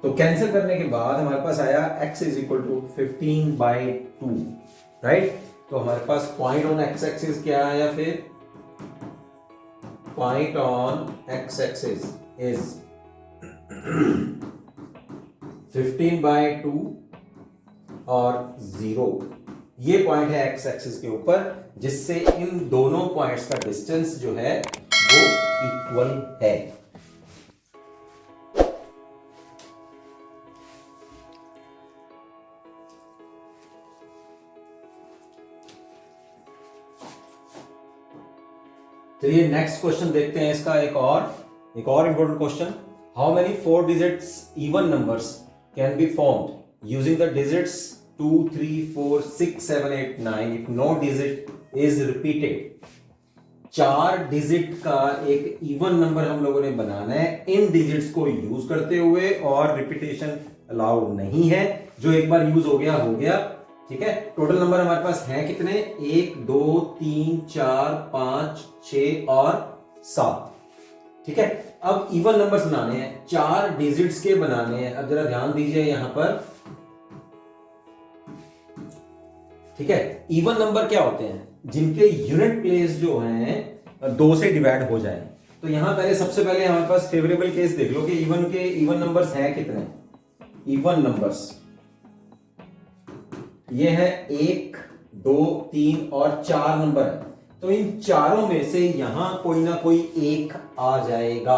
तो कैंसिल करने के बाद हमारे पास आया x is equal to 15/2, right. तो हमारे पास पॉइंट ऑन x एक्सिस क्या आया, फिर point on x axis is 15/2 और 0। ये पॉइंट है x एक्सिस के ऊपर, जिससे इन दोनों पॉइंट्स का डिस्टेंस जो है वो इक्वल है। चलिए नेक्स्ट क्वेश्चन देखते हैं इसका। एक और important question. How many 4 digits even numbers can be formed using the digits 2 3 4 6 7 8 9 if no digit is repeated. 4 digit का एक इवन नंबर हम लोगों ने बनाना है इन डिजिट्स को यूज करते हुए, और रिपीटेशन अलाउड नहीं है। जो एक बार यूज हो गया। ठीक है, टोटल नंबर हमारे पास हैं कितने, 1 2 3 4 5 6 और 7। ठीक है, अब इवन नंबर्स बनाने हैं, 4 डिजिट्स के बनाने हैं। अब जरा ध्यान दीजिए यहां पर। ठीक है, इवन नंबर क्या होते हैं, जिनके यूनिट प्लेस जो हैं 2 से डिवाइड हो जाए। तो यहां पहले सबसे पहले हमारे पास फेवरेबल केस देख लो कि इवन नंबर्स हैं कितने। इवन नंबर्स ये है 1 2 3 और 4 नंबर है। तो इन चारों में से यहां कोई ना कोई एक आ जाएगा।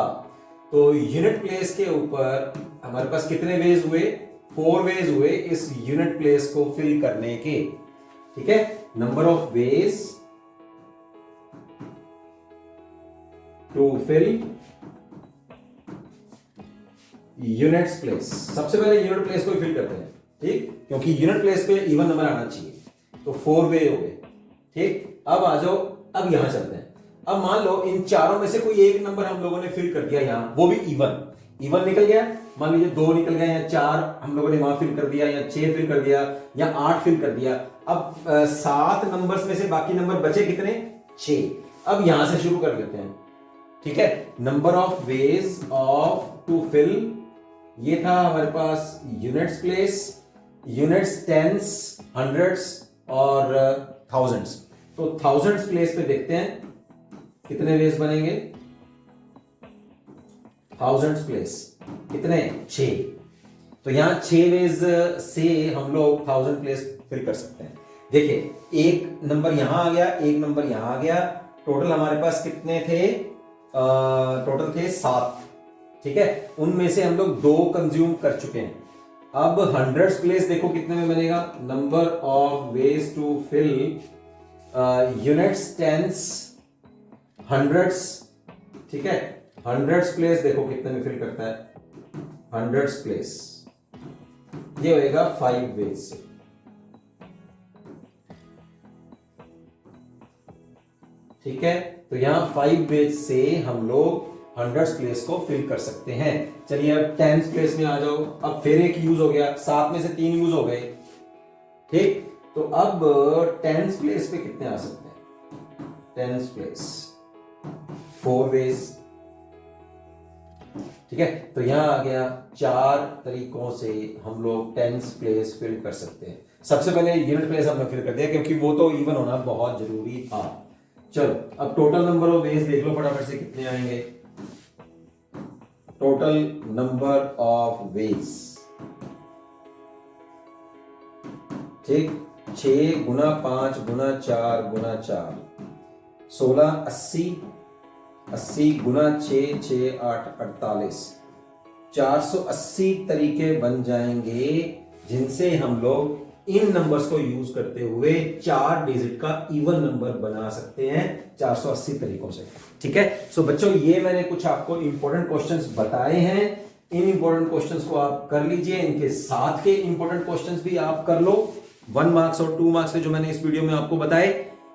तो यूनिट प्लेस के ऊपर हमारे पास कितने वेज हुए, 4 वेज हुए इस यूनिट प्लेस को फिल करने के। ठीक है, number of ways to fill units place. सबसे पहले यूनिट प्लेस को फिल करते हैं, ठीक, क्योंकि यूनिट प्लेस पे इवन नंबर आना चाहिए। तो 4 वे हो गए। ठीक, अब आ जाओ, अब यहां चलते हैं। अब मान लो इन चारों में से कोई एक नंबर हम लोगों ने फिल कर दिया यहां, वो भी इवन निकल गया। मान लीजिए 2 निकल गए, या 4 हम लोगों ने वहां फिल कर दिया, या 6 फिल कर दिया, या 8 फिल कर दिया। अब 7 नंबर्स में से बाकी नंबर बचे कितने, 6। अब यहां से शुरू कर लेते हैं। ठीक है, number of ways of to fill, ये था हमारे पास units place, units tens, hundreds और थाउजेंड्स। तो थाउजेंड्स प्लेस पे देखते हैं कितने वेज बनेंगे। थाउजेंड्स प्लेस कितने, 6। तो यहां 6 वेज से हम लोग 1000 प्लेस फिल कर सकते हैं। देखिए, एक नंबर यहां आ गया, एक नंबर यहां आ गया। टोटल हमारे पास कितने थे, टोटल थे 7। ठीक है, उनमें से हम लोग 2 कंज्यूम कर चुके हैं। अब हंड्रेड्स प्लेस देखो कितने में बनेगा, number of ways to fill units tens hundreds. ठीक है, हंड्रेड्स प्लेस देखो कितने में फिल करता है, हंड्रेड्स प्लेस ये होएगा 5 वेज से। ठीक है, तो यहां 5 वेज से हम लोग हंड्रेड्स प्लेस को फिल कर सकते हैं। चलिए अब टेंस प्लेस में आ जाओ। अब फिर एक यूज हो गया, 7 में से 3 यूज हो गए। ठीक, तो अब टेंस प्लेस पे कितने आ सकते हैं, टेंस प्लेस 4 वेज। ठीक है, तो यहां आ गया 4 तरीकों से हम लोग टेंस प्लेस फिल कर सकते हैं। सबसे पहले यूनिट प्लेस हमने फिल कर दिया, क्योंकि वो तो इवन होना बहुत जरूरी था। चलो अब टोटल नंबर ऑफ वेज देख लो फटाफट से कितने आएंगे। टोटल नंबर ऑफ वेज, ठीक, 6 गुना 5 गुना 4 गुना 4 16 80 80 गुना 6 6 8 48 480 तरीके बन जाएंगे जिनसे हम लोग इन नंबर्स को यूज करते हुए 4 डिजिट का इवन नंबर बना सकते हैं 480 तरीकों से। ठीक है, सो बच्चों ये मैंने कुछ आपको इंपॉर्टेंट क्वेश्चंस बताए हैं। इन इंपॉर्टेंट क्वेश्चंस को आप कर लीजिए, इनके साथ के इंपॉर्टेंट क्वेश्चंस भी आप कर लो। 1 मार्क्स और 2 मार्क्स के जो मैंने इस वीडियो में आपको बताए,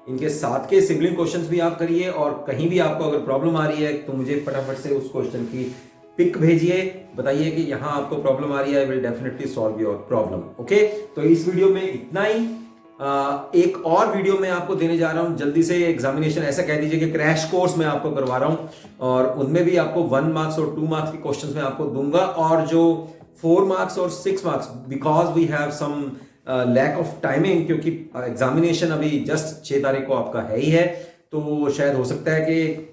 इनके साथ के सिबलिंग क्वेश्चंस भी आप करिए। और कहीं भी आपको अगर प्रॉब्लम आ रही है तो मुझे फटाफट से उस क्वेश्चन की पिक भेजिए, बताइए कि यहां आपको प्रॉब्लम आ रही है, I will definitely solve your problem. Okay, तो इस वीडियो में इतना ही। एक और वीडियो मैं आपको देने जा रहा हूं जल्दी से, एग्जामिनेशन ऐसा कह दीजिए कि क्रैश कोर्स मैं आपको करवा रहा हूं, और उनमें भी आपको 1 मार्क्स और 2 मार्क्स के क्वेश्चंस मैं आपको दूंगा, और जो 4 मार्क्स और 6 marks, because we have some lack of timing, क्योंकि एग्जामिनेशन अभी जस्ट 6 तारीख को आपका है ही है, तो शायद हो सकता है कि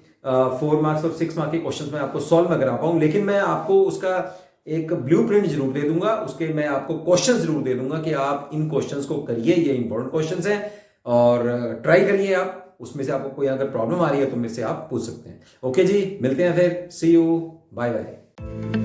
4 मार्क्स और 6 मार्क्स के क्वेश्चंस मैं आपको सॉल्व में करा पाऊं, लेकिन मैं आपको उसका एक ब्लूप्रिंट जरूर दे दूंगा, उसके मैं आपको क्वेश्चंस जरूर दे दूंगा कि आप इन क्वेश्चंस को करिए, ये इंपॉर्टेंट क्वेश्चंस हैं, और ट्राई करिए आप। उसमें से आपको कोई अगर प्रॉब्लम आ रही है तो मेरे से आप पूछ सकते हैं। ओके जी, मिलते हैं फिर, सी यू, बाय बाय।